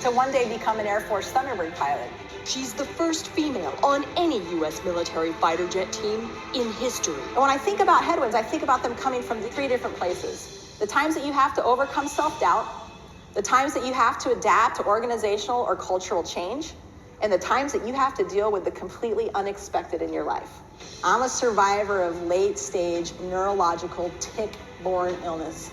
to one day become an Air Force Thunderbird pilot. She's the first female on any U.S. military fighter jet team in history. And when I think about headwinds, I think about them coming from three different places. The times that you have to overcome self-doubt, the times that you have to adapt to organizational or cultural change, and the times that you have to deal with the completely unexpected in your life. I'm a survivor of late-stage neurological tick-borne illness.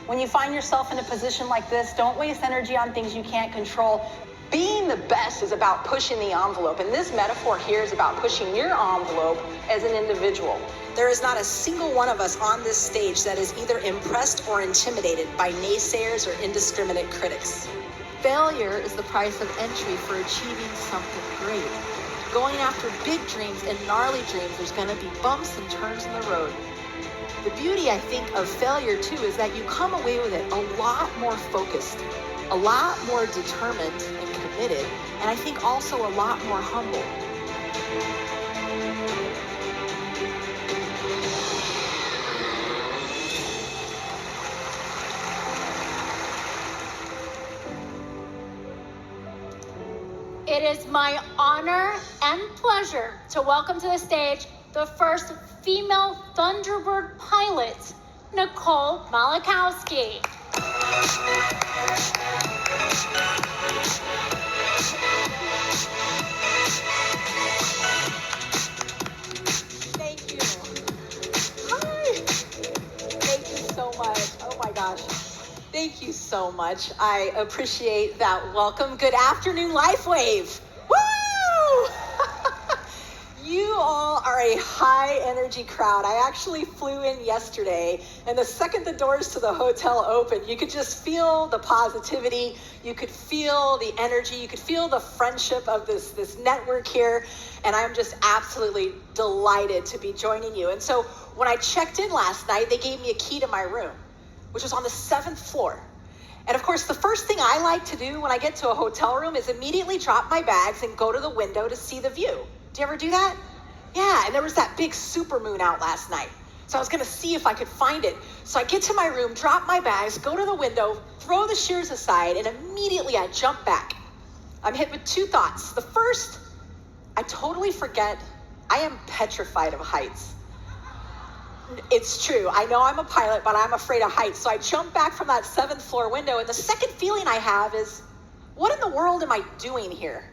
When you find yourself in a position like this, don't waste energy on things you can't control. Being the best is about pushing the envelope, and this metaphor here is about pushing your envelope as an individual. There is not a single one of us on this stage that is either impressed or intimidated by naysayers or indiscriminate critics. Failure is the price of entry for achieving something great. Going after big dreams and gnarly dreams, there's going to be bumps and turns in the road. The beauty, I think, of failure, too, is that you come away with it a lot more focused, a lot more determined and committed, and I think also a lot more humble. It is my honor and pleasure to welcome to the stage the first female Thunderbird pilot, Nicole Malachowski. Thank you. Hi. Thank you so much. Oh my gosh. Thank you so much. I appreciate that welcome. Good afternoon, LifeWave. Woo! You all are a high energy crowd. I actually flew in yesterday, and the second the doors to the hotel opened, you could just feel the positivity. You could feel the energy. You could feel the friendship of this network here. And I'm just absolutely delighted to be joining you. And so when I checked in last night, they gave me a key to my room, which was on the 7th floor. And of course, the first thing I like to do when I get to a hotel room is immediately drop my bags and go to the window to see the view. Do you ever do that? Yeah, and there was that big supermoon out last night. So I was gonna see if I could find it. So I get to my room, drop my bags, go to the window, throw the shears aside, and immediately I jump back. I'm hit with two thoughts. The first, I totally forget I am petrified of heights. It's true. I know I'm a pilot, but I'm afraid of heights. So I jump back from that 7th floor window, and the second feeling I have is, what in the world am I doing here?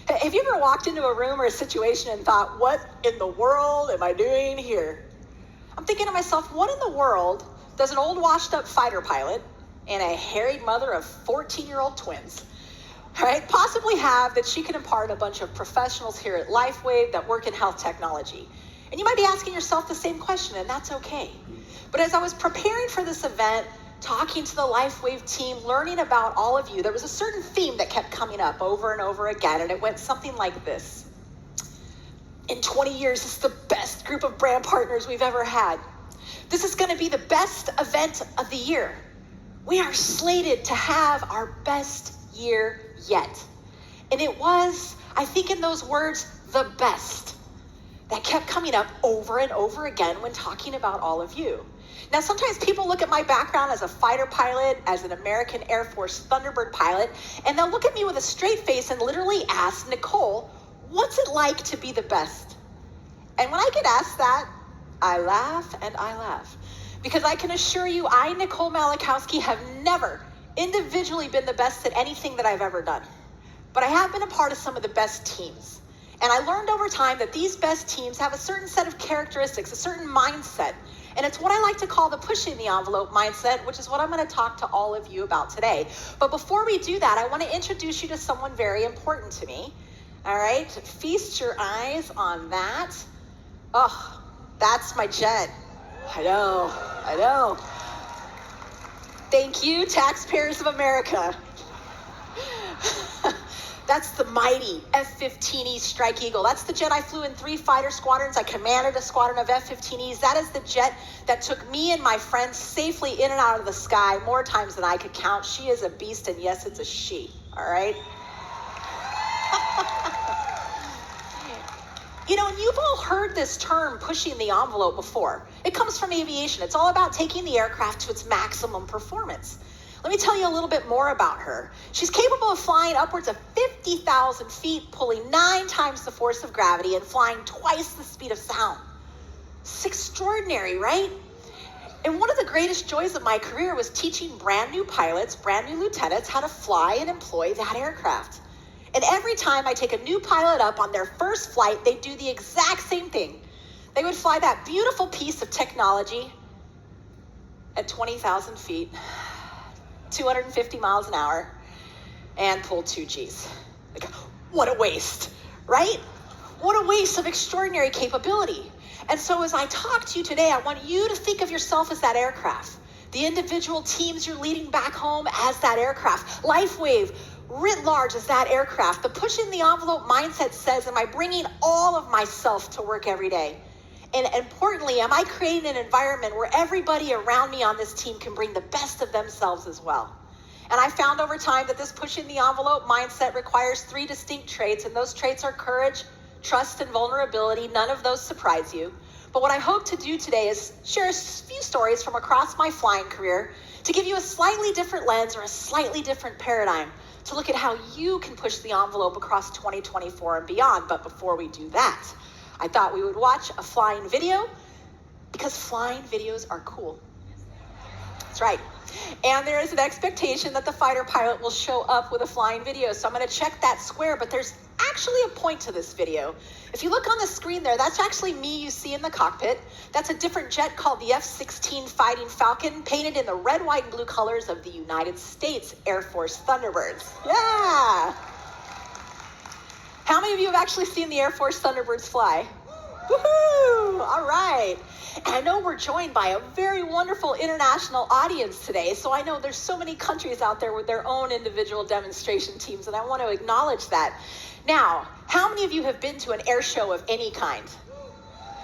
Have you ever walked into a room or a situation and thought, what in the world am I doing here? I'm thinking to myself, what in the world does an old washed up fighter pilot and a harried mother of 14-year-old twins, right, possibly have that she can impart a bunch of professionals here at LifeWave that work in health technology? And you might be asking yourself the same question, and that's okay. But as I was preparing for this event, talking to the LifeWave team, learning about all of you, there was a certain theme that kept coming up over and over again, and it went something like this. In 20 years, this is the best group of brand partners we've ever had. This is gonna be the best event of the year. We are slated to have our best year yet. And it was, I think in those words, the best, that kept coming up over and over again when talking about all of you. Now, sometimes people look at my background as a fighter pilot, as an American Air Force Thunderbird pilot, and they'll look at me with a straight face and literally ask, Nicole, what's it like to be the best? And when I get asked that, I laugh and I laugh. Because I can assure you, I, Nicole Malachowski, have never individually been the best at anything that I've ever done. But I have been a part of some of the best teams. And I learned over time that these best teams have a certain set of characteristics, a certain mindset. And it's what I like to call the pushing the envelope mindset, which is what I'm going to talk to all of you about today. But before we do that, I want to introduce you to someone very important to me. All right, feast your eyes on that. Oh, that's my jet. I know. Thank you, taxpayers of America. That's the mighty F-15E Strike Eagle. That's the jet I flew in 3 fighter squadrons. I commanded a squadron of F-15Es. That is the jet that took me and my friends safely in and out of the sky more times than I could count. She is a beast, and yes, it's a she, all right? You know, and you've all heard this term, pushing the envelope, before. It comes from aviation. It's all about taking the aircraft to its maximum performance. Let me tell you a little bit more about her. She's capable of flying upwards of 50,000 feet, pulling 9 times the force of gravity, and flying twice the speed of sound. It's extraordinary, right? And one of the greatest joys of my career was teaching brand new pilots, brand new lieutenants, how to fly and employ that aircraft. And every time I take a new pilot up on their first flight, they do the exact same thing. They would fly that beautiful piece of technology at 20,000 feet, 250 miles an hour, and pull 2 Gs. Like, what a waste, right? What a waste of extraordinary capability. And so as I talk to you today, I want you to think of yourself as that aircraft. The individual teams you're leading back home as that aircraft. LifeWave, writ large, as that aircraft. The pushing the envelope mindset says, am I bringing all of myself to work every day? And importantly, am I creating an environment where everybody around me on this team can bring the best of themselves as well? And I found over time that this pushing the envelope mindset requires 3 distinct traits, and those traits are courage, trust, and vulnerability. None of those surprise you. But what I hope to do today is share a few stories from across my flying career to give you a slightly different lens or a slightly different paradigm to look at how you can push the envelope across 2024 and beyond. But before we do that, I thought we would watch a flying video because flying videos are cool. That's right. And there is an expectation that the fighter pilot will show up with a flying video. So I'm going to check that square, but there's actually a point to this video. If you look on the screen there, that's actually me you see in the cockpit. That's a different jet called the F-16 Fighting Falcon, painted in the red, white, and blue colors of the United States Air Force Thunderbirds. Yeah! How many of you have actually seen the Air Force Thunderbirds fly? Woohoo! All right. And I know we're joined by a very wonderful international audience today, so I know there's so many countries out there with their own individual demonstration teams, and I want to acknowledge that. Now, how many of you have been to an air show of any kind?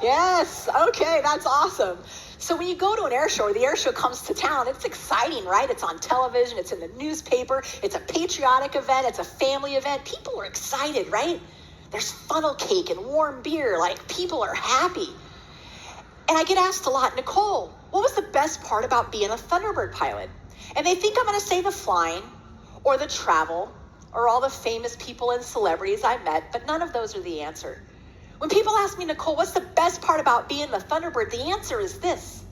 Yes, okay, that's awesome. So when you go to an air show, or the air show comes to town, it's exciting, right? It's on television, it's in the newspaper, it's a patriotic event, it's a family event. People are excited, right? There's funnel cake and warm beer, like people are happy. And I get asked a lot, Nicole, what was the best part about being a Thunderbird pilot? And they think I'm gonna say the flying or the travel or all the famous people and celebrities I met, but none of those are the answer. When people ask me, Nicole, what's the best part about being the Thunderbird? The answer is this.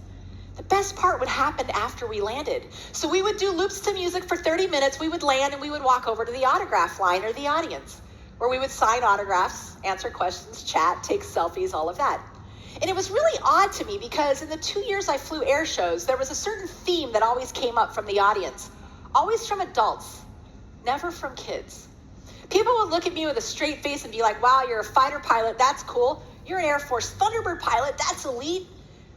The best part would happen after we landed. So we would do loops to music for 30 minutes, we would land, and we would walk over to the autograph line or the audience, where we would sign autographs, answer questions, chat, take selfies, all of that. And it was really odd to me because in the 2 years I flew air shows, there was a certain theme that always came up from the audience, always from adults, never from kids. People would look at me with a straight face and be like, wow, you're a fighter pilot, that's cool. You're an Air Force Thunderbird pilot, that's elite.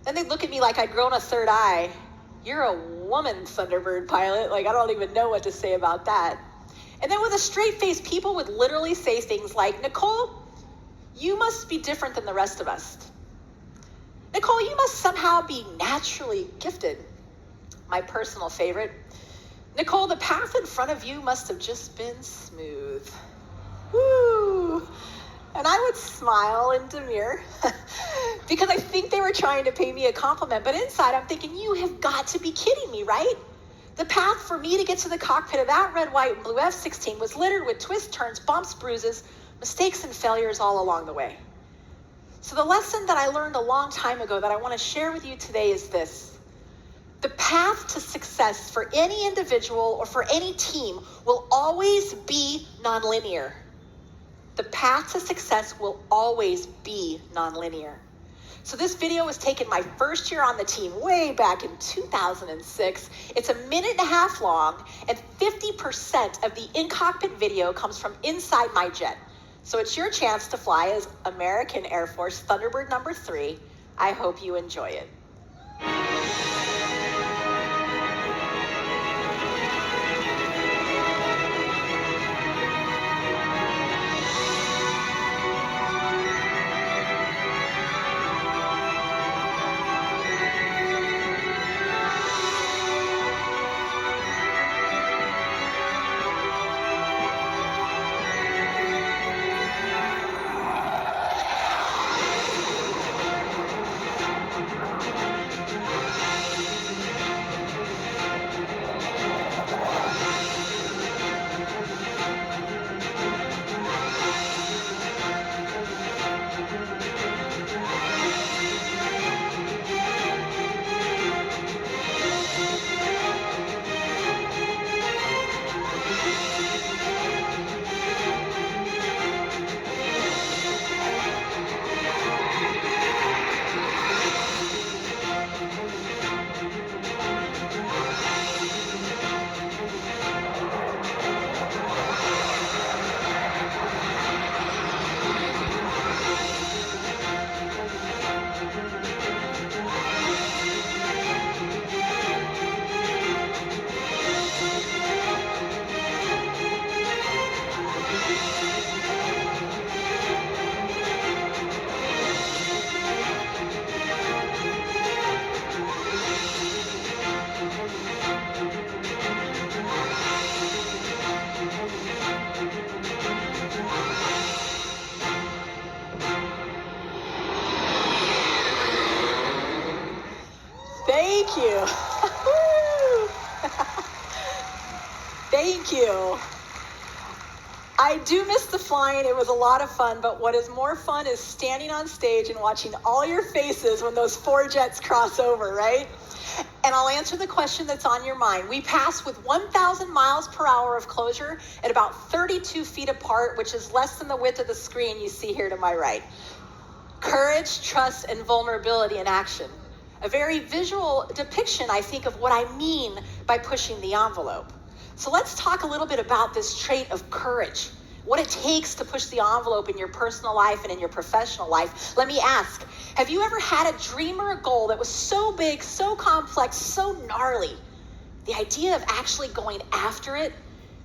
Then they'd look at me like I'd grown a third eye. You're a woman Thunderbird pilot, like I don't even know what to say about that. And then with a straight face, people would literally say things like, Nicole, you must be different than the rest of us. Nicole, you must somehow be naturally gifted. My personal favorite, Nicole, the path in front of you must have just been smooth. Woo! And I would smile and demur because I think they were trying to pay me a compliment. But inside I'm thinking, you have got to be kidding me, right? The path for me to get to the cockpit of that red, white, and blue F-16 was littered with twists, turns, bumps, bruises, mistakes, and failures all along the way. So the lesson that I learned a long time ago that I want to share with you today is this. The path to success for any individual or for any team will always be nonlinear. The path to success will always be nonlinear. So this was taken my first year on the team way back in 2006. It's 1.5 minutes long, and 50% of the in-cockpit video comes from inside my jet. So it's your chance to fly as American Air Force Thunderbird number 3. I hope you enjoy it. Thank you. Woo. Thank you. I do miss the flying. It was a lot of fun, but what is more fun is standing on stage and watching all your faces when those 4 jets cross over, right? And I'll answer the question that's on your mind. We pass with 1,000 miles per hour of closure at about 32 feet apart, which is less than the width of the screen you see here to my right. Courage, trust, and vulnerability in action. A very visual depiction, I think, of what I mean by pushing the envelope. So let's talk a little bit about this trait of courage, what it takes to push the envelope in your personal life and in your professional life. Let me ask, have you ever had a dream or a goal that was so big, so complex, so gnarly? The idea of actually going after it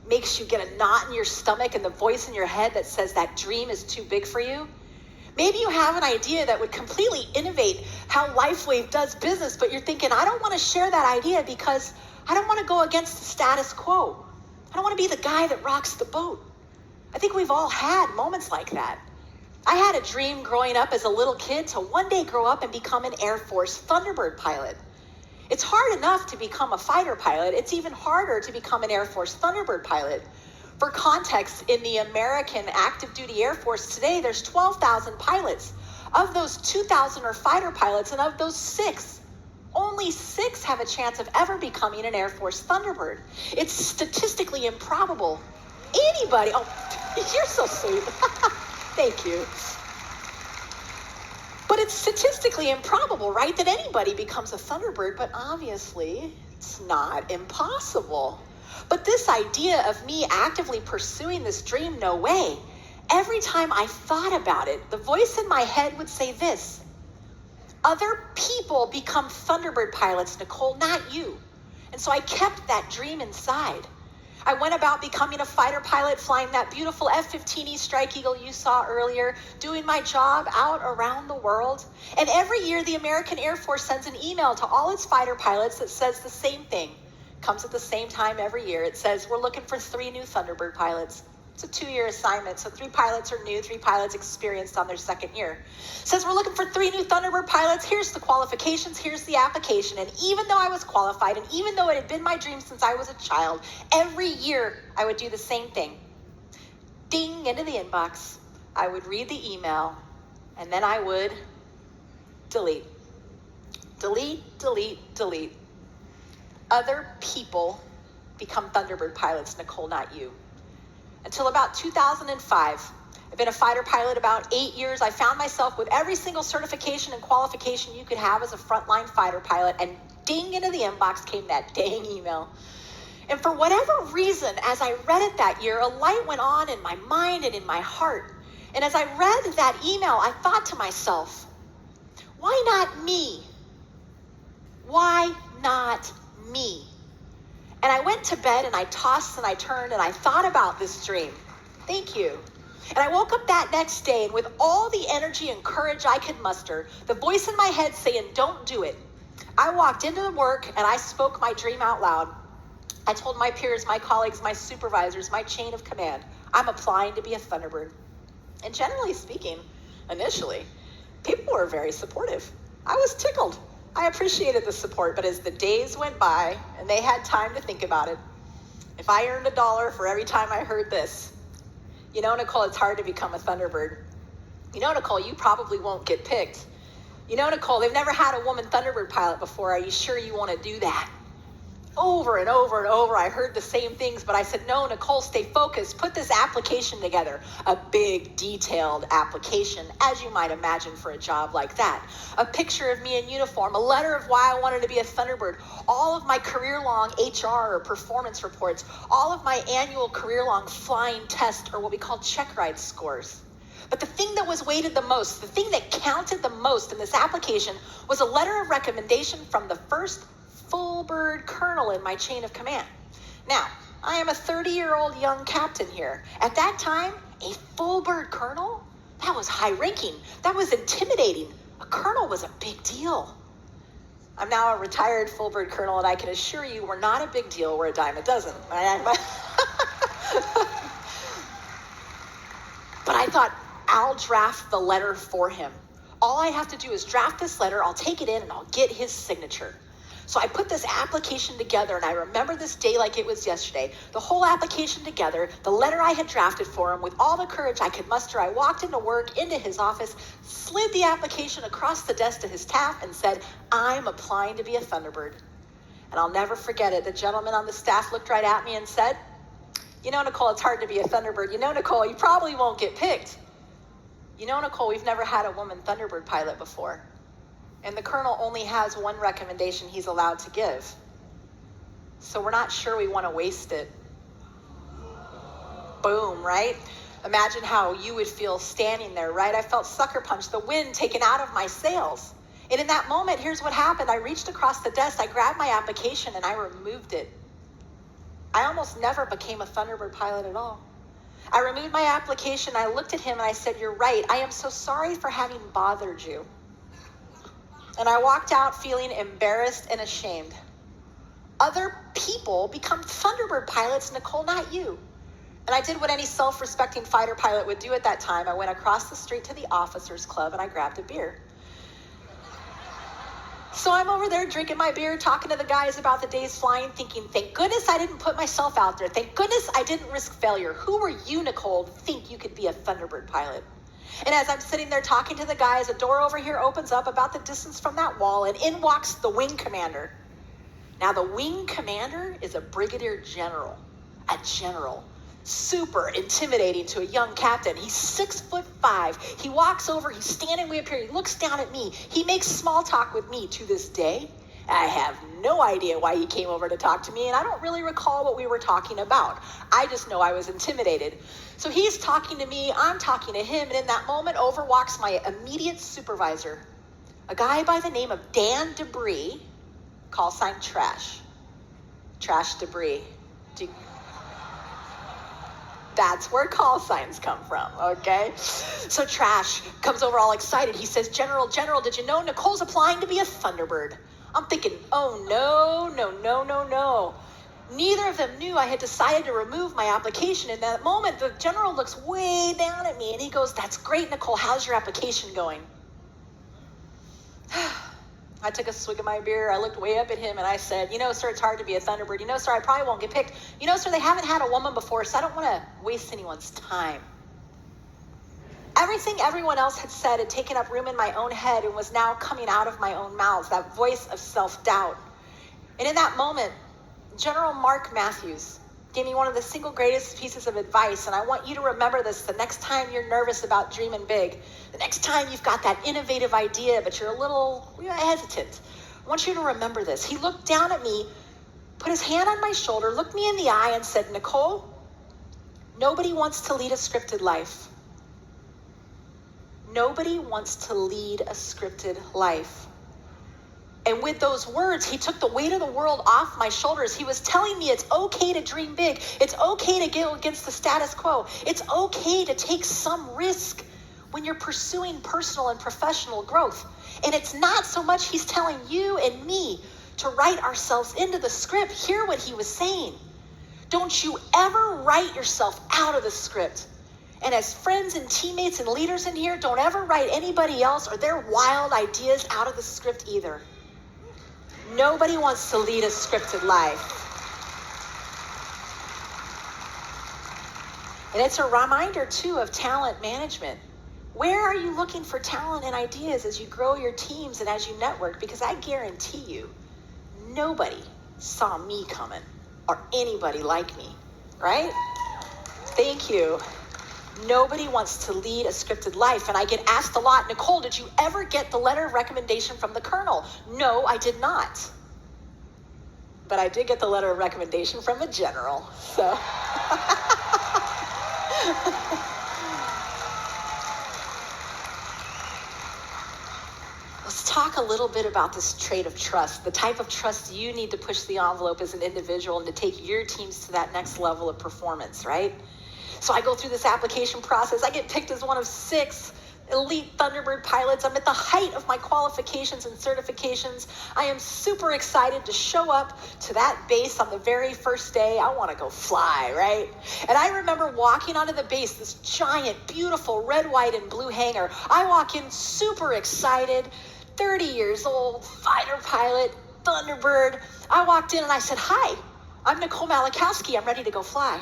makes you get a knot in your stomach and the voice in your head that says that dream is too big for you. Maybe you have an idea that would completely innovate how LifeWave does business, but you're thinking, I don't want to share that idea because I don't want to go against the status quo. I don't want to be the guy that rocks the boat. I think we've all had moments like that. I had a dream growing up as a little kid to one day grow up and become an Air Force Thunderbird pilot. It's hard enough to become a fighter pilot. It's even harder to become an Air Force Thunderbird pilot. For context, in the American active duty Air Force today, there's 12,000 pilots. Of those, 2,000 are fighter pilots, and of those 6, only 6 have a chance of ever becoming an Air Force Thunderbird. It's statistically improbable. Anybody, oh, you're so sweet. Thank you. But it's statistically improbable, right, that anybody becomes a Thunderbird, but obviously it's not impossible. But this idea of me actively pursuing this dream, no way. Every time I thought about it, the voice in my head would say this: other people become Thunderbird pilots, Nicole, not you. And so I kept that dream inside. I went about becoming a fighter pilot, flying that beautiful F-15E Strike Eagle you saw earlier, doing my job out around the world. And every year, the American Air Force sends an email to all its fighter pilots that says the same thing. Comes at the same time every year. It says, we're looking for 3 new Thunderbird pilots. It's a 2-year assignment, so 3 pilots are new, 3 pilots experienced on their 2nd year. It says, we're looking for 3 new Thunderbird pilots. Here's the qualifications, here's the application. And even though I was qualified, and even though it had been my dream since I was a child, every year I would do the same thing. Ding, into the inbox. I would read the email, and then I would delete. Delete, delete, delete. Other people become Thunderbird pilots, Nicole, not you. Until about 2005. I've been a fighter pilot about 8 years. I found myself with every single certification and qualification you could have as a frontline fighter pilot, and ding, into the inbox came that dang email. And for whatever reason, as I read it that year, a light went on in my mind and in my heart. And as I read that email, I thought to myself, why not me? Why not me? And I went to bed and I tossed and I turned and I thought about this dream. Thank you. And I woke up that next day, and with all the energy and courage I could muster, the voice in my head saying, don't do it, I walked into the work and I spoke my dream out loud. I told my peers, my colleagues, my supervisors, my chain of command, I'm applying to be a Thunderbird. And generally speaking, initially, people were very supportive. I was tickled. I appreciated the support, but as the days went by and they had time to think about it, if I earned $1 for every time I heard this, you know, Nicole, it's hard to become a Thunderbird. You know, Nicole, you probably won't get picked. You know, Nicole, they've never had a woman Thunderbird pilot before. Are you sure you want to do that? Over and over and over, I heard the same things, but I said, no, Nicole, stay focused. Put this application together. A big, detailed application, as you might imagine for a job like that. A picture of me in uniform, a letter of why I wanted to be a Thunderbird, all of my career-long HR or performance reports, all of my annual career-long flying test, or what we call check ride scores. But the thing that was weighted the most, the thing that counted the most in this application was a letter of recommendation from the first full bird colonel in my chain of command. Now, I am a 30-year-old young captain here. At that time, a full bird colonel? That was high ranking. That was intimidating. A colonel was a big deal. I'm now a retired full bird colonel, and I can assure you we're not a big deal. We're a dime a dozen. But I thought, I'll draft the letter for him. All I have to do is draft this letter, I'll take it in, and I'll get his signature. So I put this application together, and I remember this day like it was yesterday. The whole application together, the letter I had drafted for him, with all the courage I could muster, I walked into work, into his office, slid the application across the desk to his staff, and said, I'm applying to be a Thunderbird. And I'll never forget it. The gentleman on the staff looked right at me and said, you know, Nicole, it's hard to be a Thunderbird. You know, Nicole, you probably won't get picked. You know, Nicole, we've never had a woman Thunderbird pilot before. And the colonel only has one recommendation he's allowed to give. So we're not sure we want to waste it. Boom, right? Imagine how you would feel standing there, right? I felt sucker punched, the wind taken out of my sails. And in that moment, here's what happened. I reached across the desk, I grabbed my application, and I removed it. I almost never became a Thunderbird pilot at all. I removed my application, I looked at him, and I said, you're right. I am so sorry for having bothered you. And I walked out feeling embarrassed and ashamed. Other people become Thunderbird pilots, Nicole, not you. And I did what any self-respecting fighter pilot would do at that time. I went across the street to the officers club and I grabbed a beer. So I'm over there drinking my beer, talking to the guys about the day's flying, thinking, thank goodness I didn't put myself out there. Thank goodness I didn't risk failure. Who were you, Nicole, to think you could be a Thunderbird pilot? And as I'm sitting there talking to the guys, a door over here opens up about the distance from that wall, and in walks the wing commander. Now, the wing commander is a brigadier general, a general. Super intimidating to a young captain. He's 6'5". He walks over, he's standing way up here, he looks down at me. He makes small talk with me to this day. I have no idea why he came over to talk to me, and I don't really recall what we were talking about. I just know I was intimidated. So he's talking to me, I'm talking to him, and in that moment, over walks my immediate supervisor, a guy by the name of Dan Debris, call sign Trash. Trash Debris. That's where call signs come from, okay? So Trash comes over all excited. He says, General, did you know Nicole's applying to be a Thunderbird? I'm thinking, oh, no. Neither of them knew I had decided to remove my application. In that moment, the general looks way down at me and he goes, that's great, Nicole. How's your application going? I took a swig of my beer. I looked way up at him and I said, you know, sir, it's hard to be a Thunderbird. You know, sir, I probably won't get picked. You know, sir, they haven't had a woman before, so I don't want to waste anyone's time. Everything everyone else had said had taken up room in my own head and was now coming out of my own mouth, that voice of self-doubt. And in that moment, General Mark Matthews gave me one of the single greatest pieces of advice, and I want you to remember this the next time you're nervous about dreaming big, the next time you've got that innovative idea, but you're a little hesitant. I want you to remember this. He looked down at me, put his hand on my shoulder, looked me in the eye, and said, Nicole, nobody wants to lead a scripted life. Nobody wants to lead a scripted life. And with those words, he took the weight of the world off my shoulders. He was telling me it's okay to dream big. It's okay to go against the status quo. It's okay to take some risk when you're pursuing personal and professional growth. And it's not so much he's telling you and me to write ourselves into the script. Hear what he was saying. Don't you ever write yourself out of the script. And as friends and teammates and leaders in here, don't ever write anybody else or their wild ideas out of the script either. Nobody wants to lead a scripted life. And it's a reminder, too, of talent management. Where are you looking for talent and ideas as you grow your teams and as you network? Because I guarantee you, nobody saw me coming or anybody like me, right? Thank you. Nobody wants to lead a scripted life. And I get asked a lot, Nicole, did you ever get the letter of recommendation from the colonel? No, I did not. But I did get the letter of recommendation from a general. So. Let's talk a little bit about this trait of trust, the type of trust you need to push the envelope as an individual and to take your teams to that next level of performance, right? So I go through this application process. I get picked as one of 6 elite Thunderbird pilots. I'm at the height of my qualifications and certifications. I am super excited to show up to that base on the very first day. I want to go fly, right? And I remember walking onto the base, this giant, beautiful red, white, and blue hangar. I walk in super excited, 30 years old, fighter pilot, Thunderbird. I walked in and I said, hi, I'm Nicole Malachowski. I'm ready to go fly.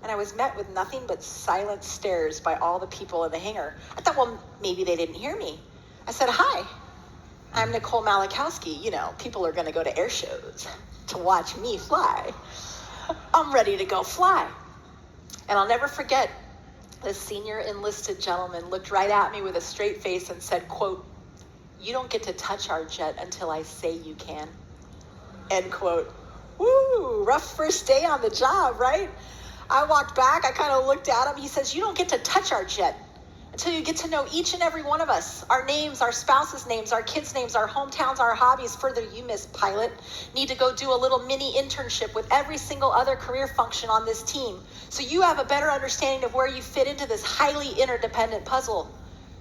And I was met with nothing but silent stares by all the people in the hangar. I thought, well, maybe they didn't hear me. I said, hi, I'm Nicole Malachowski. You know, people are going to go to air shows to watch me fly. I'm ready to go fly. And I'll never forget, this senior enlisted gentleman looked right at me with a straight face and said, quote, you don't get to touch our jet until I say you can, end quote. Woo, rough first day on the job, right? I walked back, I kind of looked at him. He says, you don't get to touch our jet until you get to know each and every one of us, our names, our spouses' names, our kids' names, our hometowns, our hobbies. Further, you, Miss Pilot, need to go do a little mini internship with every single other career function on this team, so you have a better understanding of where you fit into this highly interdependent puzzle.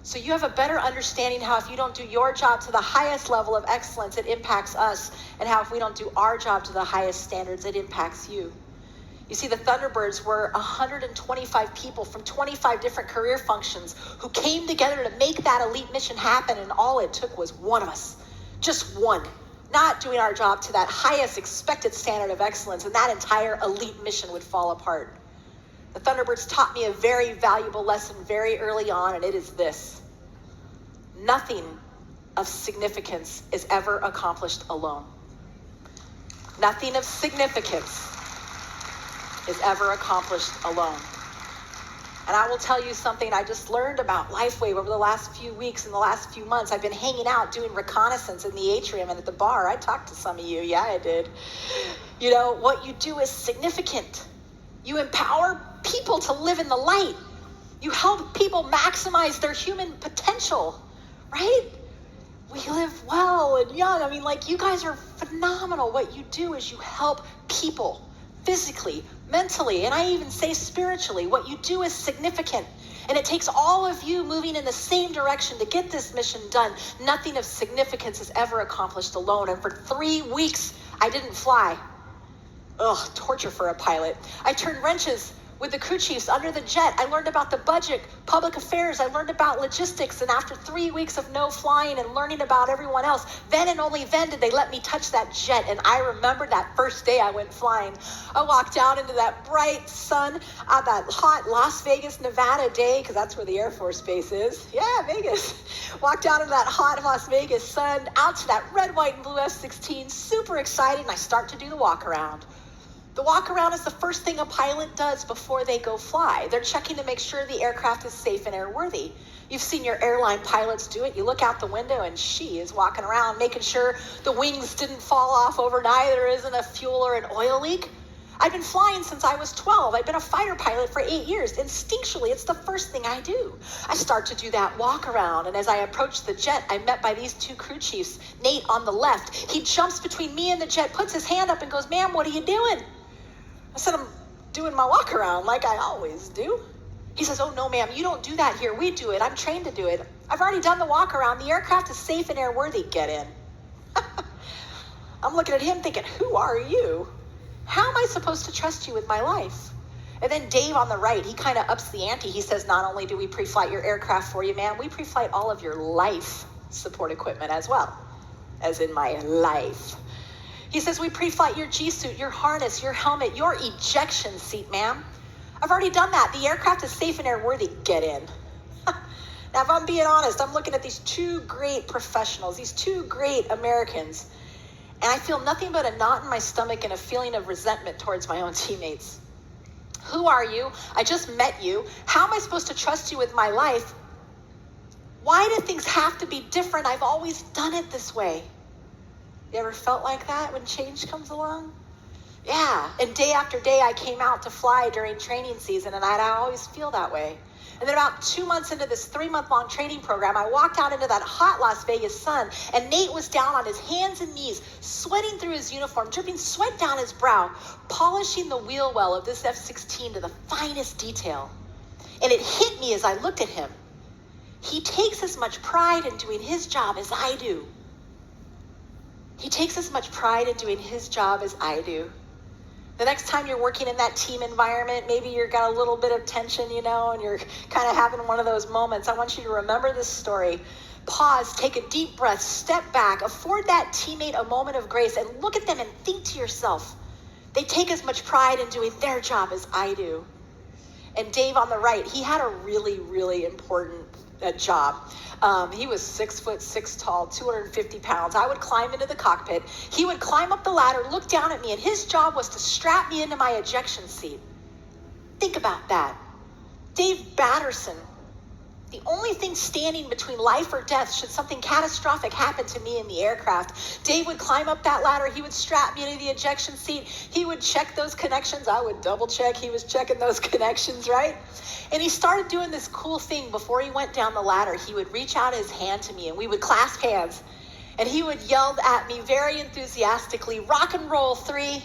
So you have a better understanding how if you don't do your job to the highest level of excellence, it impacts us, and how if we don't do our job to the highest standards, it impacts you. You see, the Thunderbirds were 125 people from 25 different career functions who came together to make that elite mission happen, and all it took was one of us, just one, not doing our job to that highest expected standard of excellence, and that entire elite mission would fall apart. The Thunderbirds taught me a very valuable lesson very early on, and it is this: nothing of significance is ever accomplished alone. Nothing of significance is ever accomplished alone. And I will tell you something I just learned about LifeWave over the last few weeks and the last few months. I've been hanging out doing reconnaissance in the atrium and at the bar. I talked to some of you. Yeah, I did. You know, what you do is significant. You empower people to live in the light. You help people maximize their human potential, right? We live well and young. I mean, like, you guys are phenomenal. What you do is you help people physically, mentally, and I even say spiritually. What you do is significant, and it takes all of you moving in the same direction to get this mission done. Nothing of significance is ever accomplished alone. And for 3 weeks, I didn't fly. Ugh, torture for a pilot. I turned wrenches with the crew chiefs under the jet. I learned about the budget, public affairs. I learned about logistics. And after 3 weeks of no flying and learning about everyone else, then and only then did they let me touch that jet. And I remember that first day I went flying. I walked out into that bright sun on that hot Las Vegas, Nevada day, because that's where the Air Force Base is. Yeah, Vegas. Walked out into that hot Las Vegas sun, out to that red, white, and blue F-16, super excited, and I start to do the walk around. The walk around is the first thing a pilot does before they go fly. They're checking to make sure the aircraft is safe and airworthy. You've seen your airline pilots do it. You look out the window and she is walking around making sure the wings didn't fall off overnight, there isn't a fuel or an oil leak. I've been flying since I was 12. I've been a fighter pilot for 8 years. Instinctually, it's the first thing I do. I start to do that walk around, and as I approach the jet, I'm met by these two crew chiefs. Nate on the left. He jumps between me and the jet, puts his hand up and goes, "Ma'am, what are you doing?" I said, "I'm doing my walk around like I always do." He says, "Oh, no, ma'am, you don't do that here. We do it. I'm trained to do it. I've already done the walk around. The aircraft is safe and airworthy. Get in." I'm looking at him thinking, who are you? How am I supposed to trust you with my life? And then Dave on the right, he kind of ups the ante. He says, "Not only do we pre-flight your aircraft for you, ma'am, we pre-flight all of your life support equipment as well." As in my life. He says, "We pre-flight your G-suit, your harness, your helmet, your ejection seat, ma'am. I've already done that. The aircraft is safe and airworthy. Get in." Now, if I'm being honest, I'm looking at these two great professionals, these two great Americans, and I feel nothing but a knot in my stomach and a feeling of resentment towards my own teammates. Who are you? I just met you. How am I supposed to trust you with my life? Why do things have to be different? I've always done it this way. You ever felt like that when change comes along? Yeah, and day after day I came out to fly during training season, and I always feel that way. And then about 2 months into this 3-month-long training program, I walked out into that hot Las Vegas sun, and Nate was down on his hands and knees, sweating through his uniform, dripping sweat down his brow, polishing the wheel well of this F-16 to the finest detail. And it hit me as I looked at him. He takes as much pride in doing his job as I do. He takes as much pride in doing his job as I do. The next time you're working in that team environment, maybe you've got a little bit of tension, and you're kind of having one of those moments. I want you to remember this story. Pause, take a deep breath, step back, afford that teammate a moment of grace, and look at them and think to yourself, they take as much pride in doing their job as I do. And Dave on the right, he had a really, really important job. He was 6'6" tall, 250 pounds. I would climb into the cockpit. He would climb up the ladder, look down at me, and his job was to strap me into my ejection seat. Think about that. Dave Batterson, the only thing standing between life or death should something catastrophic happen to me in the aircraft. Dave would climb up that ladder. He would strap me into the ejection seat. He would check those connections. I would double check. He was checking those connections, right? And he started doing this cool thing. Before he went down the ladder, he would reach out his hand to me and we would clasp hands. And he would yell at me very enthusiastically, rock and roll 3.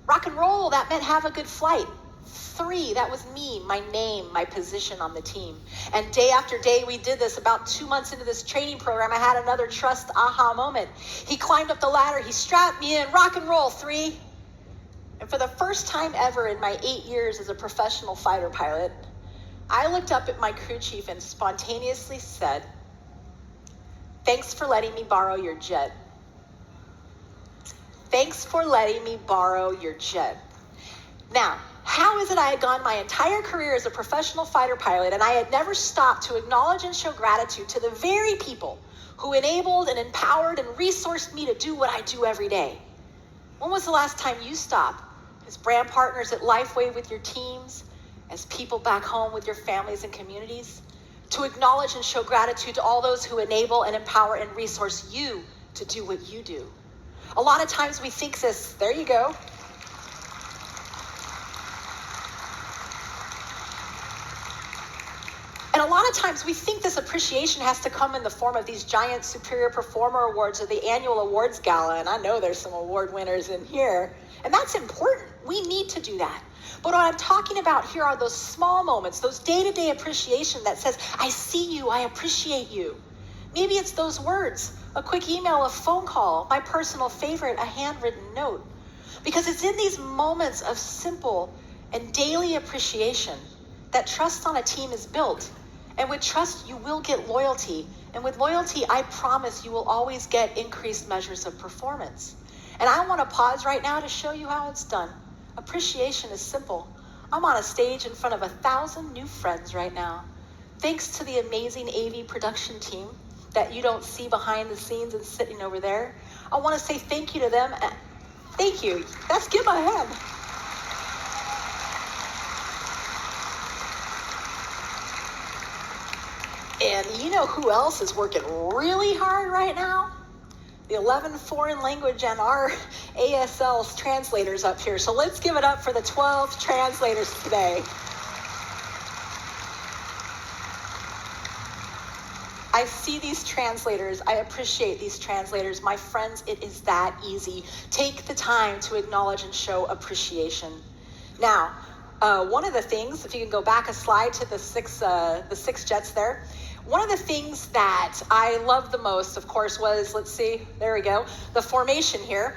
Rock and roll, that meant have a good flight. 3, that was me, my name, my position on the team. And day after day, we did this. About 2 months into this training program, I had another trust aha moment. He climbed up the ladder, he strapped me in, rock and roll 3. And for the first time ever in my 8 years as a professional fighter pilot, I looked up at my crew chief and spontaneously said, thanks for letting me borrow your jet. Thanks for letting me borrow your jet. Now, how is it I had gone my entire career as a professional fighter pilot and I had never stopped to acknowledge and show gratitude to the very people who enabled and empowered and resourced me to do what I do every day? When was the last time you stopped as brand partners at LifeWave with your teams, as people back home with your families and communities, to acknowledge and show gratitude to all those who enable and empower and resource you to do what you do? A lot of times we think this, there you go. And a lot of times we think this appreciation has to come in the form of these giant superior performer awards or the annual awards gala. And I know there's some award winners in here. And that's important. We need to do that. But what I'm talking about here are those small moments, those day-to-day appreciation that says, I see you, I appreciate you. Maybe it's those words, a quick email, a phone call, my personal favorite, a handwritten note. Because it's in these moments of simple and daily appreciation that trust on a team is built. And with trust, you will get loyalty. And with loyalty, I promise you will always get increased measures of performance. And I want to pause right now to show you how it's done. Appreciation is simple. I'm on a stage in front of 1,000 new friends right now. Thanks to the amazing AV production team that you don't see behind the scenes and sitting over there. I want to say thank you to them. Thank you. Let's give a hand. And you know who else is working really hard right now? The 11 foreign language and our ASL translators up here. So let's give it up for the 12 translators today. I see these translators. I appreciate these translators. My friends, it is that easy. Take the time to acknowledge and show appreciation. Now, one of the things, if you can go back a slide to the six jets there, one of the things that I love the most, of course, was, let's see, there we go, the formation here.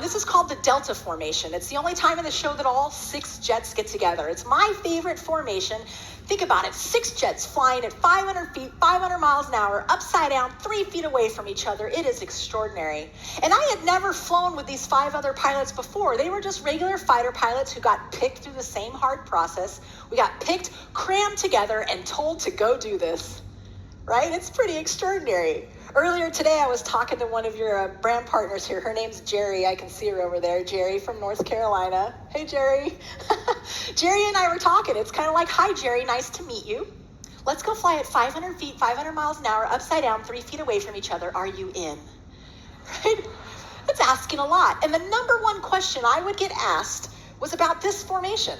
This is called the Delta Formation. It's the only time in the show that all 6 jets get together. It's my favorite formation. Think about it, 6 jets flying at 500 feet, 500 miles an hour, upside down, 3 feet away from each other. It is extraordinary. And I had never flown with these 5 other pilots before. They were just regular fighter pilots who got picked through the same hard process. We got picked, crammed together, and told to go do this. Right? It's pretty extraordinary. Earlier today, I was talking to one of your brand partners here. Her name's Jerry. I can see her over there. Jerry from North Carolina. Hey, Jerry. Jerry and I were talking. It's kind of like, hi, Jerry. Nice to meet you. Let's go fly at 500 feet, 500 miles an hour, upside down, 3 feet away from each other. Are you in? Right? That's asking a lot. And the number one question I would get asked was about this formation.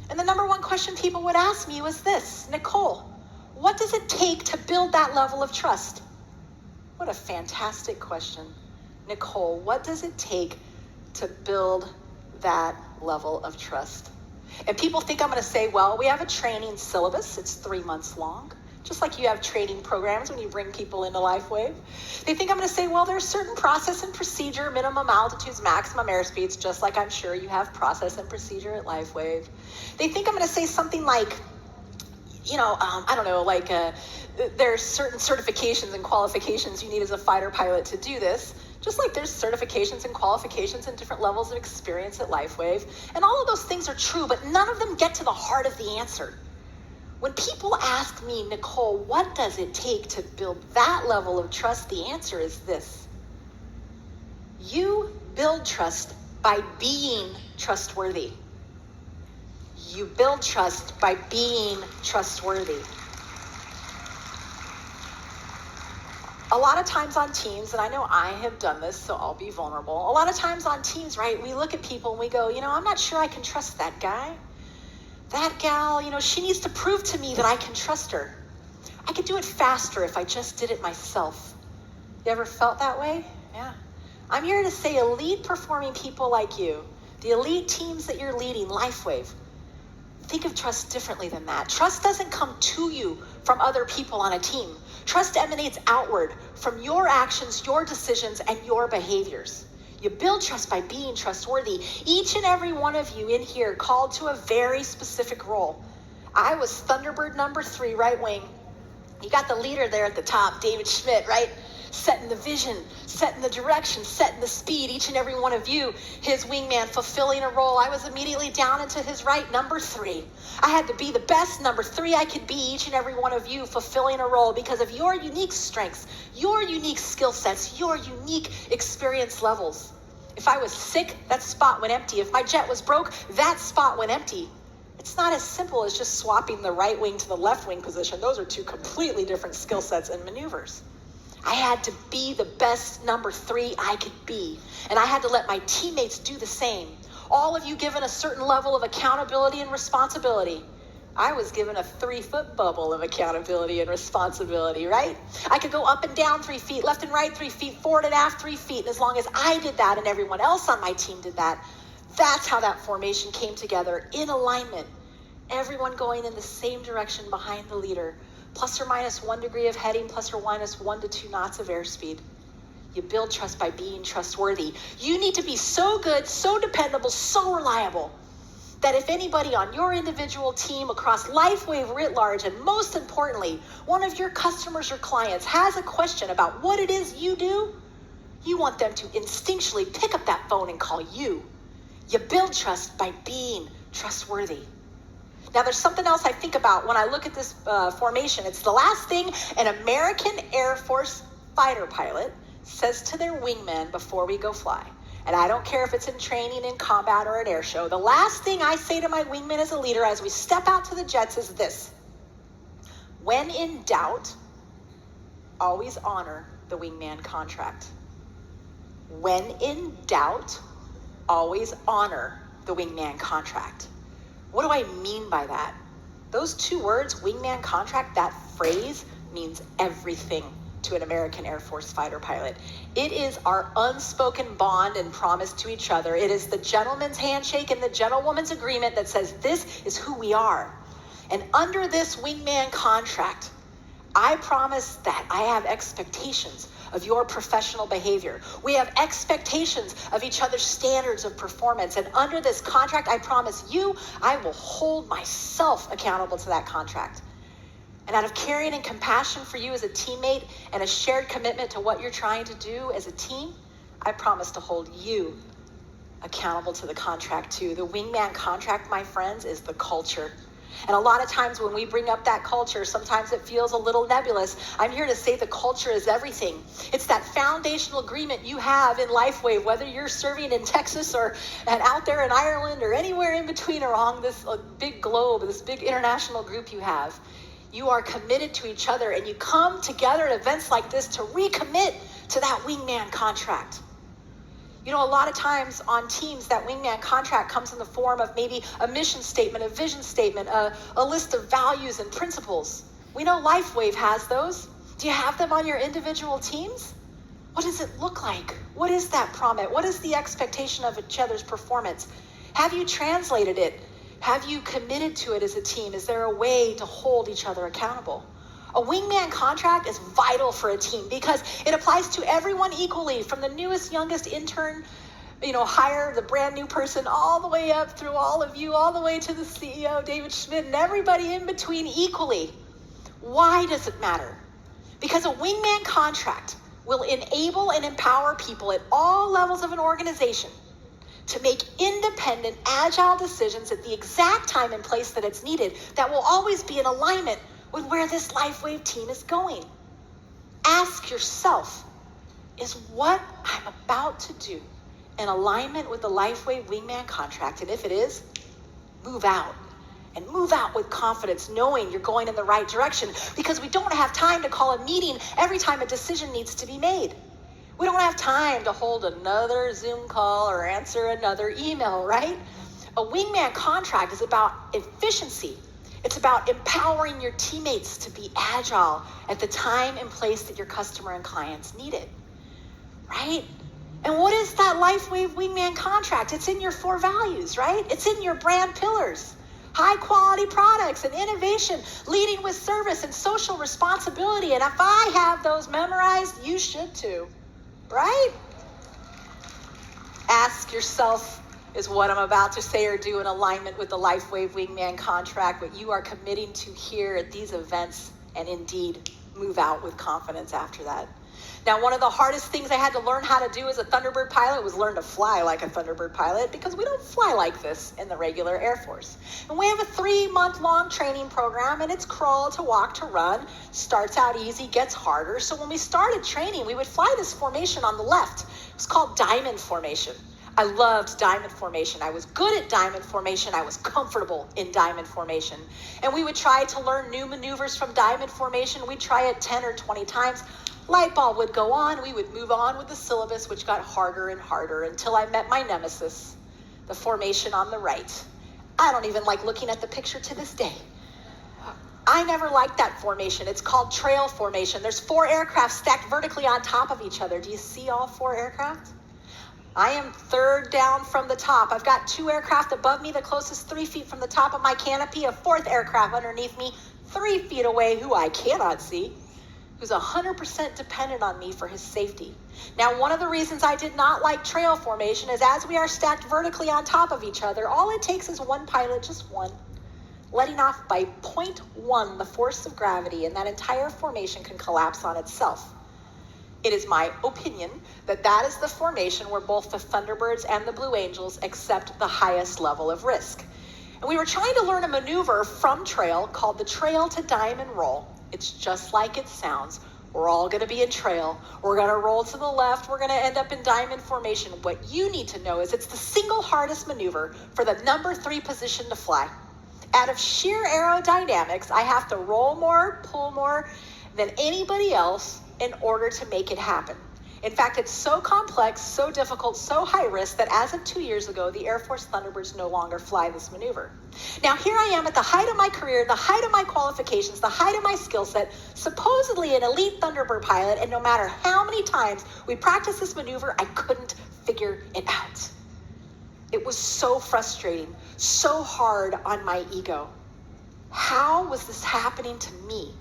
And the number one question people would ask me was this, Nicole, what does it take to build that level of trust? What a fantastic question. Nicole, what does it take to build that level of trust? And people think I'm going to say, well, we have a training syllabus. It's 3 months long. Just like you have training programs when you bring people into LifeWave. They think I'm going to say, well, there's certain process and procedure, minimum altitudes, maximum airspeeds, just like I'm sure you have process and procedure at LifeWave. They think I'm going to say something like, I don't know, there's certain certifications and qualifications you need as a fighter pilot to do this, just like there's certifications and qualifications and different levels of experience at LifeWave. And all of those things are true, but none of them get to the heart of the answer. When people ask me, Nicole, what does it take to build that level of trust? The answer is this. You build trust by being trustworthy. You build trust by being trustworthy. A lot of times on teams, and I know I have done this, so I'll be vulnerable. A lot of times on teams, right, we look at people and we go, I'm not sure I can trust that guy. That gal, she needs to prove to me that I can trust her. I could do it faster if I just did it myself. You ever felt that way? Yeah. I'm here to say elite performing people like you, the elite teams that you're leading, LifeWave, think of trust differently than that. Trust doesn't come to you from other people on a team. Trust emanates outward from your actions, your decisions, and your behaviors. You build trust by being trustworthy. Each and every one of you in here called to a very specific role. I was Thunderbird number 3, right wing. You got the leader there at the top, David Schmidt, right? Setting the vision, setting the direction, setting the speed. Each and every one of you, his wingman, fulfilling a role. I was immediately down into his right, number 3. I had to be the best number 3 I could be, each and every one of you, fulfilling a role because of your unique strengths, your unique skill sets, your unique experience levels. If I was sick, that spot went empty. If my jet was broke, that spot went empty. It's not as simple as just swapping the right wing to the left wing position. Those are 2 completely different skill sets and maneuvers. I had to be the best number 3 I could be. And I had to let my teammates do the same. All of you given a certain level of accountability and responsibility. I was given a 3-foot bubble of accountability and responsibility, right? I could go up and down 3 feet, left and right 3 feet, forward and aft 3 feet. And as long as I did that and everyone else on my team did that, that's how that formation came together in alignment. Everyone going in the same direction behind the leader. Plus or minus 1 degree of heading, plus or minus 1 to 2 knots of airspeed. You build trust by being trustworthy. You need to be so good, so dependable, so reliable that if anybody on your individual team across LifeWave writ large, and most importantly, one of your customers or clients has a question about what it is you do, you want them to instinctually pick up that phone and call you. You build trust by being trustworthy. Now, there's something else I think about when I look at this formation. It's the last thing an American Air Force fighter pilot says to their wingman before we go fly. And I don't care if it's in training, in combat, or at air show. The last thing I say to my wingman as a leader as we step out to the jets is this. When in doubt, always honor the wingman contract. When in doubt, always honor the wingman contract. What do I mean by that? Those 2 words, wingman contract, that phrase means everything to an American Air Force fighter pilot. It is our unspoken bond and promise to each other. It is the gentleman's handshake and the gentlewoman's agreement that says this is who we are. And under this wingman contract, I promise that I have expectations of your professional behavior. We have expectations of each other's standards of performance. And under this contract, I promise you, I will hold myself accountable to that contract. And out of caring and compassion for you as a teammate and a shared commitment to what you're trying to do as a team, I promise to hold you accountable to the contract too. The wingman contract, my friends, is the culture. And a lot of times when we bring up that culture, sometimes it feels a little nebulous. I'm here to say the culture is everything. It's that foundational agreement you have in LifeWave, whether you're serving in Texas or and out there in Ireland or anywhere in between along this big globe, this big international group you have. You are committed to each other and you come together at events like this to recommit to that wingman contract. A lot of times on teams, that wingman contract comes in the form of maybe a mission statement, a vision statement, a list of values and principles. We know LifeWave has those. Do you have them on your individual teams? What does it look like? What is that promise? What is the expectation of each other's performance? Have you translated it? Have you committed to it as a team? Is there a way to hold each other accountable? A wingman contract is vital for a team because it applies to everyone equally, from the newest, youngest intern hire the brand new person all the way up through all of you, all the way to the CEO, David Schmidt, and everybody in between equally. Why does it matter? Because a wingman contract will enable and empower people at all levels of an organization to make independent, agile decisions at the exact time and place that it's needed that will always be in alignment with where this LifeWave team is going. Ask yourself, is what I'm about to do in alignment with the LifeWave Wingman contract? And if it is, move out. And move out with confidence, knowing you're going in the right direction, because we don't have time to call a meeting every time a decision needs to be made. We don't have time to hold another Zoom call or answer another email, right? A wingman contract is about efficiency. It's about empowering your teammates to be agile at the time and place that your customer and clients need it, right? And what is that LifeWave Wingman contract? It's in your 4 values, right? It's in your brand pillars. High quality products and innovation, leading with service and social responsibility. And if I have those memorized, you should too, right? Ask yourself, is what I'm about to say or do in alignment with the LifeWave Wingman contract, what you are committing to here at these events, and indeed move out with confidence after that. Now, one of the hardest things I had to learn how to do as a Thunderbird pilot was learn to fly like a Thunderbird pilot, because we don't fly like this in the regular Air Force. And we have a 3-month-long training program, and it's crawl to walk to run. Starts out easy, gets harder. So when we started training, we would fly this formation on the left. It was called diamond formation. I loved diamond formation. I was good at diamond formation. I was comfortable in diamond formation. And we would try to learn new maneuvers from diamond formation. We'd try it 10 or 20 times. Light bulb would go on. We would move on with the syllabus, which got harder and harder until I met my nemesis, the formation on the right. I don't even like looking at the picture to this day. I never liked that formation. It's called trail formation. There's 4 aircraft stacked vertically on top of each other. Do you see all 4 aircraft? I am 3rd down from the top. I've got 2 aircraft above me, the closest 3 feet from the top of my canopy, a 4th aircraft underneath me, 3 feet away, who I cannot see, who's 100% dependent on me for his safety. Now, one of the reasons I did not like trail formation is as we are stacked vertically on top of each other, all it takes is one pilot, just one, letting off by 0.1 the force of gravity, and that entire formation can collapse on itself. It is my opinion that that is the formation where both the Thunderbirds and the Blue Angels accept the highest level of risk. And we were trying to learn a maneuver from trail called the trail to diamond roll. It's just like it sounds. We're all going to be in trail. We're going to roll to the left. We're going to end up in diamond formation. What you need to know is it's the single hardest maneuver for the number 3 position to fly. Out of sheer aerodynamics, I have to roll more, pull more than anybody else in order to make it happen. In fact, it's so complex, so difficult, so high risk that as of 2 years ago, the Air Force Thunderbirds no longer fly this maneuver. Now, here I am at the height of my career, the height of my qualifications, the height of my skill set, supposedly an elite Thunderbird pilot, and no matter how many times we practiced this maneuver, I couldn't figure it out. It was so frustrating, so hard on my ego. How was this happening to me?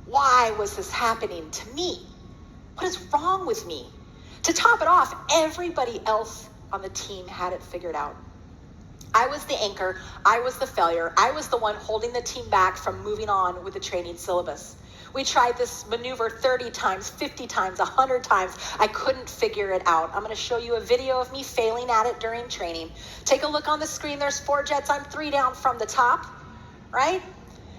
Why was this happening to me? What is wrong with me? To top it off, everybody else on the team had it figured out. I was the anchor. I was the failure. I was the one holding the team back from moving on with the training syllabus. We tried this maneuver 30 times, 50 times, 100 times. I couldn't figure it out. I'm going to show you a video of me failing at it during training. Take a look on the screen. There's 4 jets. I'm 3 down from the top, right?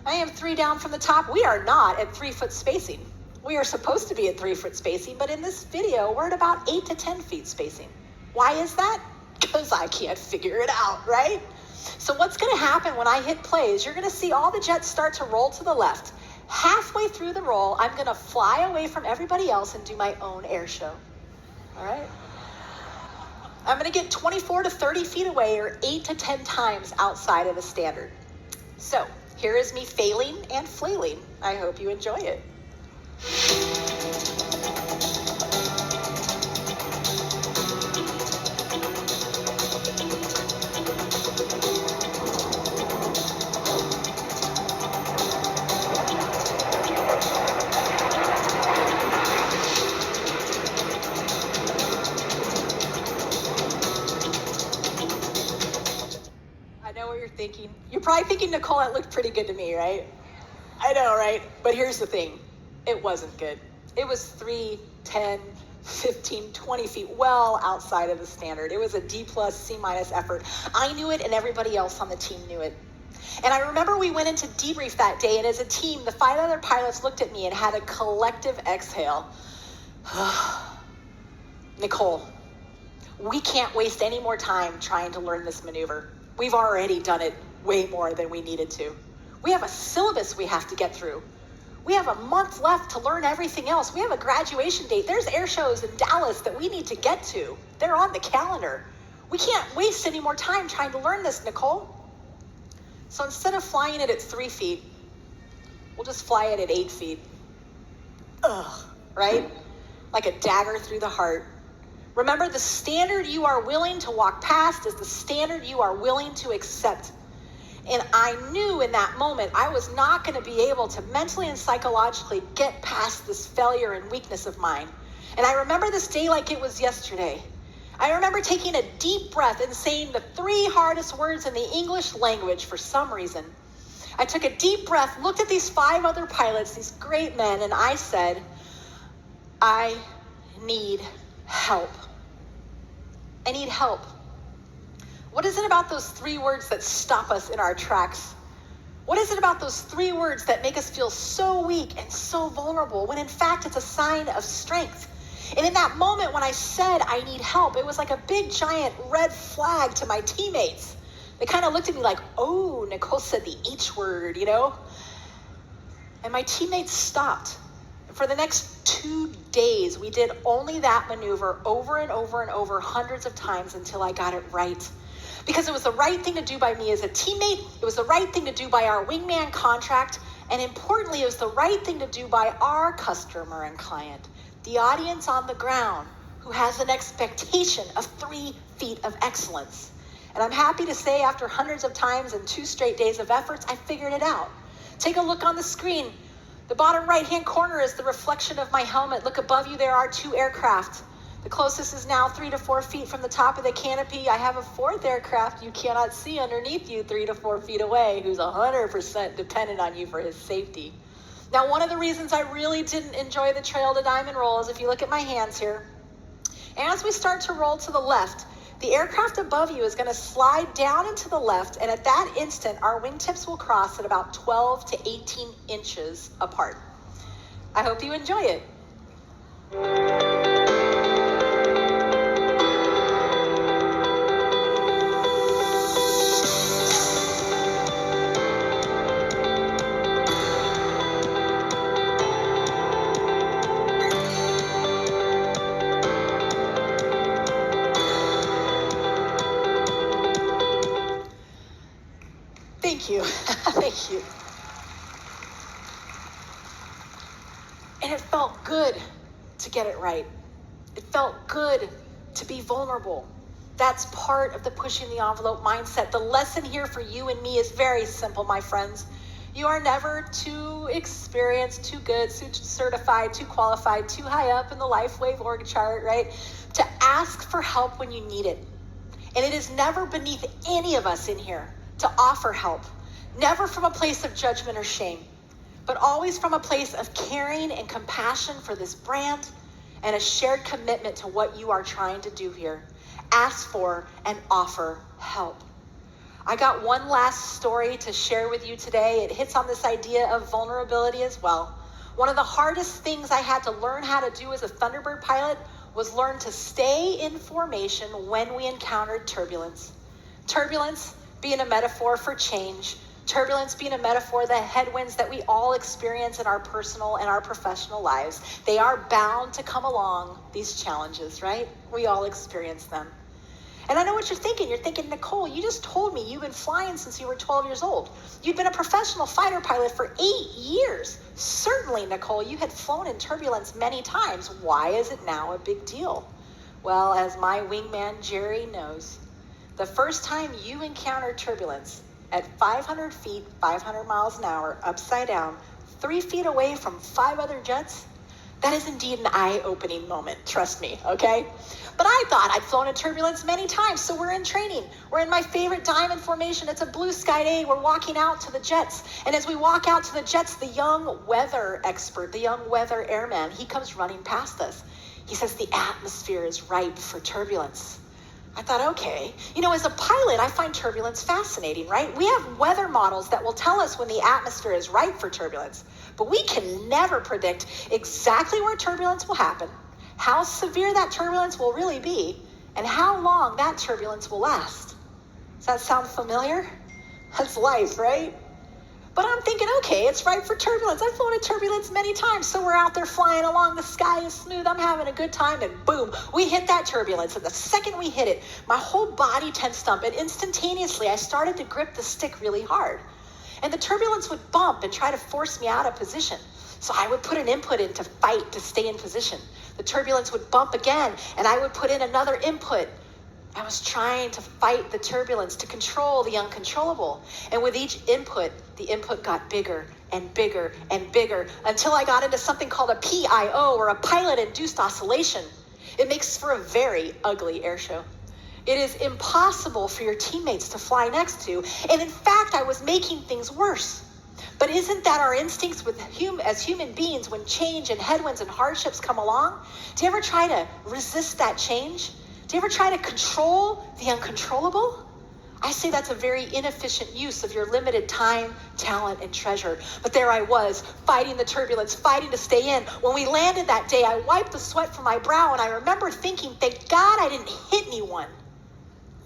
I am 3 down from the top. We are not at 3-foot spacing. We are supposed to be at 3-foot spacing, but in this video, we're at about 8 to 10 feet spacing. Why is that? Because I can't figure it out, right? So what's going to happen when I hit play is you're going to see all the jets start to roll to the left. Halfway through the roll, I'm going to fly away from everybody else and do my own air show, all right? I'm going to get 24 to 30 feet away, or 8 to 10 times outside of the standard. So here is me failing and flailing. I hope you enjoy it. probably thinking, Nicole, that looked pretty good to me, right? I know, right? But here's the thing. It wasn't good. It was 3, 10, 15, 20 feet well outside of the standard. It was a D+, C- effort. I knew it and everybody else on the team knew it. And I remember we went into debrief that day, and as a team, the 5 other pilots looked at me and had a collective exhale. Nicole, we can't waste any more time trying to learn this maneuver. We've already done it way more than we needed to. We have a syllabus we have to get through. We have a month left to learn everything else. We have a graduation date. There's air shows in Dallas that we need to get to. They're on the calendar. We can't waste any more time trying to learn this, Nicole. So instead of flying it at 3 feet, we'll just fly it at 8 feet. Ugh, right? Like a dagger through the heart. Remember, the standard you are willing to walk past is the standard you are willing to accept. And I knew in that moment I was not going to be able to mentally and psychologically get past this failure and weakness of mine. And I remember this day like it was yesterday. I remember taking a deep breath and saying the 3 hardest words in the English language for some reason. I took a deep breath, looked at these 5 other pilots, these great men, and I said, I need help. I need help. What is it about those 3 words that stop us in our tracks? What is it about those 3 words that make us feel so weak and so vulnerable when in fact it's a sign of strength? And in that moment when I said I need help, it was like a big giant red flag to my teammates. They kind of looked at me like, oh, Nicole said the H word, you know? And my teammates stopped. And for the next 2 days, we did only that maneuver over and over and over hundreds of times until I got it right. Because it was the right thing to do by me as a teammate, it was the right thing to do by our wingman contract, and importantly, it was the right thing to do by our customer and client, the audience on the ground, who has an expectation of 3 feet of excellence. And I'm happy to say after hundreds of times and 2 straight days of efforts, I figured it out. Take a look on the screen. The bottom right-hand corner is the reflection of my helmet. Look above you, there are 2 aircraft. The closest is now 3 to 4 feet from the top of the canopy. I have a 4th aircraft you cannot see underneath you 3 to 4 feet away, who's 100% dependent on you for his safety. Now, one of the reasons I really didn't enjoy the trail to diamond roll is if you look at my hands here, as we start to roll to the left, the aircraft above you is going to slide down and to the left, and at that instant, our wingtips will cross at about 12 to 18 inches apart. I hope you enjoy it. Thank you. Thank you. And it felt good to get it right. It felt good to be vulnerable. That's part of the pushing the envelope mindset. The lesson here for you and me is very simple, my friends. You are never too experienced, too good, too certified, too qualified, too high up in the LifeWave org chart, right? To ask for help when you need it. And it is never beneath any of us in here to offer help. Never from a place of judgment or shame, but always from a place of caring and compassion for this brand and a shared commitment to what you are trying to do here. Ask for and offer help. I got one last story to share with you today. It hits on this idea of vulnerability as well. One of the hardest things I had to learn how to do as a Thunderbird pilot was learn to stay in formation when we encountered turbulence. Turbulence being a metaphor for change. Turbulence being a metaphor, the headwinds that we all experience in our personal and our professional lives. They are bound to come along, these challenges, right? We all experience them. And I know what you're thinking. You're thinking, Nicole, you just told me you've been flying since you were 12 years old. You've been a professional fighter pilot for 8 years. Certainly, Nicole, you had flown in turbulence many times. Why is it now a big deal? Well, as my wingman, Jerry, knows, the first time you encountered turbulence at 500 feet, 500 miles an hour, upside down, 3 feet away from 5 other jets, That is indeed an eye-opening moment, trust me, okay? But I thought I'd flown in turbulence many times, so we're in training. We're in my favorite diamond formation. It's a blue sky day. We're walking out to the jets. And as we walk out to the jets, the young weather expert, the young weather airman, he comes running past us. He says, the atmosphere is ripe for turbulence. I thought, okay. As a pilot, I find turbulence fascinating, right? We have weather models that will tell us when the atmosphere is ripe for turbulence, but we can never predict exactly where turbulence will happen, how severe that turbulence will really be, and how long that turbulence will last. Does that sound familiar? That's life, right? But I'm thinking, okay, it's ripe for turbulence. I've flown in turbulence many times, so we're out there flying along. The sky is smooth. I'm having a good time, and boom, we hit that turbulence. And the second we hit it, my whole body tensed up, and instantaneously, I started to grip the stick really hard. And the turbulence would bump and try to force me out of position. So I would put an input in to fight to stay in position. The turbulence would bump again, and I would put in another input. I was trying to fight the turbulence, to control the uncontrollable. And with each input, the input got bigger and bigger and bigger until I got into something called a PIO, or a pilot-induced oscillation. It makes for a very ugly air show. It is impossible for your teammates to fly next to. And in fact, I was making things worse. But isn't that our instincts as human beings when change and headwinds and hardships come along? Do you ever try to resist that change? Do you ever try to control the uncontrollable? I say that's a very inefficient use of your limited time, talent, and treasure. But there I was, fighting the turbulence, fighting to stay in. When we landed that day, I wiped the sweat from my brow, and I remember thinking, thank God I didn't hit anyone.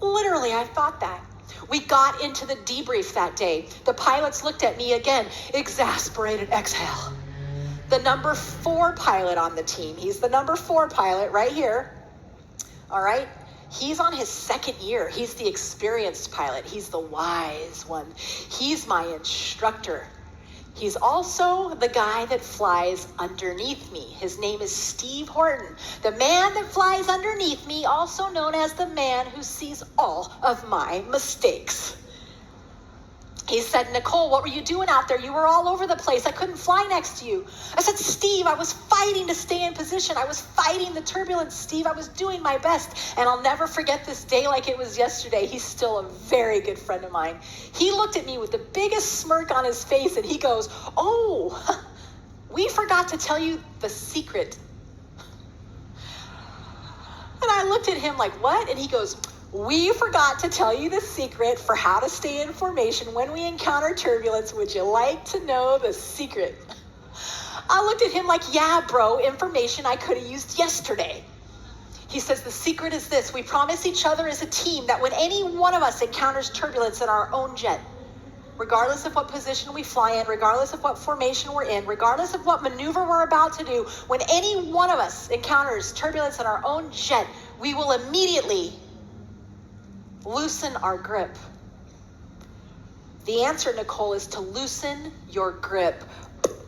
Literally, I thought that. We got into the debrief that day. The pilots looked at me again, exasperated exhale. The number 4 pilot on the team, he's the number 4 pilot right here. All right, he's on his 2nd year. He's the experienced pilot. He's the wise one. He's my instructor. He's also the guy that flies underneath me. His name is Steve Horton, the man that flies underneath me, also known as the man who sees all of my mistakes. He said, Nicole, what were you doing out there? You were all over the place. I couldn't fly next to you. I said, Steve, I was fighting to stay in position. I was fighting the turbulence, Steve. I was doing my best. And I'll never forget this day like it was yesterday. He's still a very good friend of mine. He looked at me with the biggest smirk on his face, and he goes, oh, we forgot to tell you the secret. And I looked at him like, what? And he goes, we forgot to tell you the secret for how to stay in formation when we encounter turbulence. Would you like to know the secret? I looked at him like, yeah, bro, information I could have used yesterday. He says, the secret is this. We promise each other as a team that when any one of us encounters turbulence in our own jet, regardless of what position we fly in, regardless of what formation we're in, regardless of what maneuver we're about to do, when any one of us encounters turbulence in our own jet, we will immediately loosen our grip. The answer, Nicole, is to loosen your grip.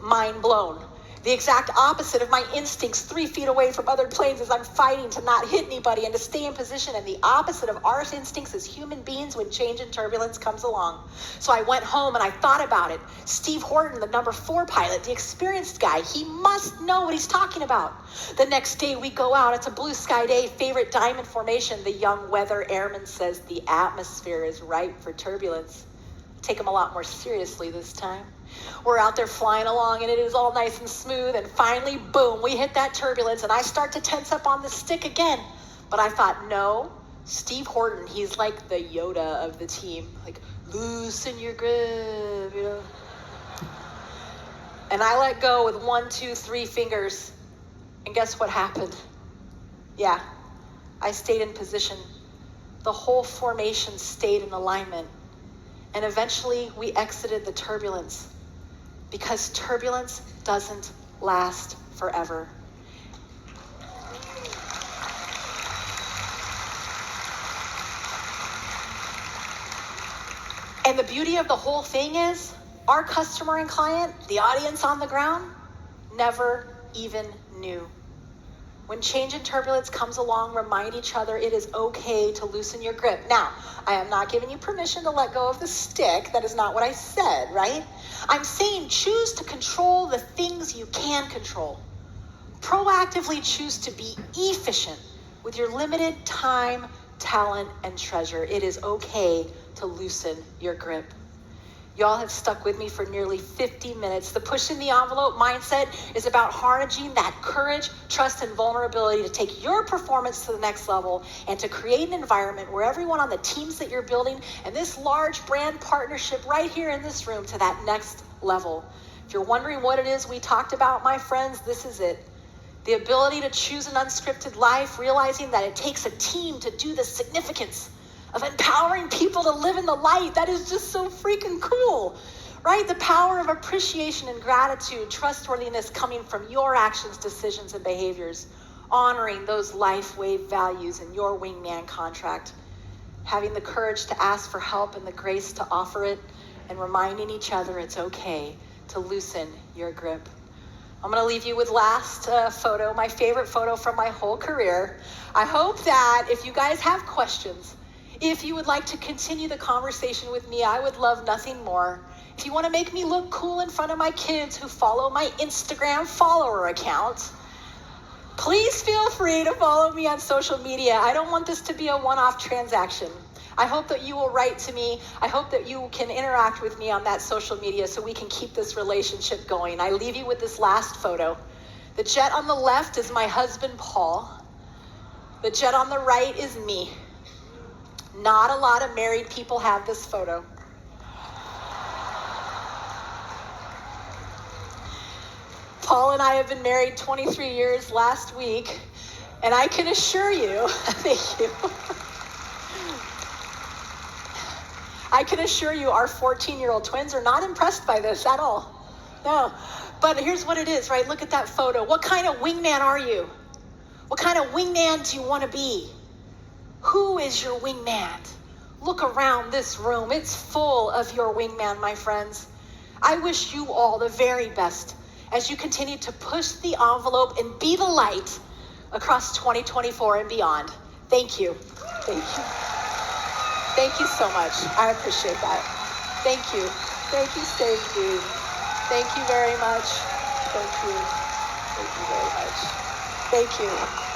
Mind blown. The exact opposite of my instincts 3 feet away from other planes as I'm fighting to not hit anybody and to stay in position, and the opposite of our instincts as human beings when change and turbulence comes along. So I went home and I thought about it. Steve Horton, the number 4 pilot, the experienced guy, he must know what he's talking about. The next day we go out. It's a blue sky day, favorite diamond formation. The young weather airman says the atmosphere is ripe for turbulence. Take him a lot more seriously this time. We're out there flying along, and it is all nice and smooth, and finally, boom, we hit that turbulence, and I start to tense up on the stick again. But I thought, no, Steve Horton, he's like the Yoda of the team. Like, loosen your grip, you know. And I let go with 1, 2, 3 fingers, and guess what happened? Yeah, I stayed in position. The whole formation stayed in alignment. And eventually we exited the turbulence, because turbulence doesn't last forever. And the beauty of the whole thing is our customer and client, the audience on the ground, never even knew. When change and turbulence comes along, remind each other it is okay to loosen your grip. Now, I am not giving you permission to let go of the stick. That is not what I said, right? I'm saying choose to control the things you can control. Proactively choose to be efficient with your limited time, talent, and treasure. It is okay to loosen your grip. Y'all have stuck with me for nearly 50 minutes. The push in the envelope mindset is about harnessing that courage, trust, and vulnerability to take your performance to the next level and to create an environment where everyone on the teams that you're building and this large brand partnership right here in this room to that next level. If you're wondering what it is we talked about, my friends, this is it. The ability to choose an unscripted life, realizing that it takes a team to do the significance of empowering people to live in the light. That is just so freaking cool, right? The power of appreciation and gratitude, trustworthiness coming from your actions, decisions, and behaviors, honoring those life wave values in your wingman contract, having the courage to ask for help and the grace to offer it, and reminding each other it's okay to loosen your grip. I'm gonna leave you with last photo, my favorite photo from my whole career. I hope that if you guys have questions, if you would like to continue the conversation with me, I would love nothing more. If you want to make me look cool in front of my kids who follow my Instagram follower account, please feel free to follow me on social media. I don't want this to be a one-off transaction. I hope that you will write to me. I hope that you can interact with me on that social media so we can keep this relationship going. I leave you with this last photo. The jet on the left is my husband, Paul. The jet on the right is me. Not a lot of married people have this photo. Paul and I have been married 23 years last week, and I can assure you, thank you. I can assure you our 14-year-old twins are not impressed by this at all. No, but here's what it is, right? Look at that photo. What kind of wingman are you? What kind of wingman do you want to be? Who is your wingman? Look around this room. It's full of your wingman, my friends. I wish you all the very best as you continue to push the envelope and be the light across 2024 and beyond. Thank you. Thank you. Thank you so much. I appreciate that. Thank you. Thank you, Stacey. Thank you very much. Thank you. Thank you very much. Thank you.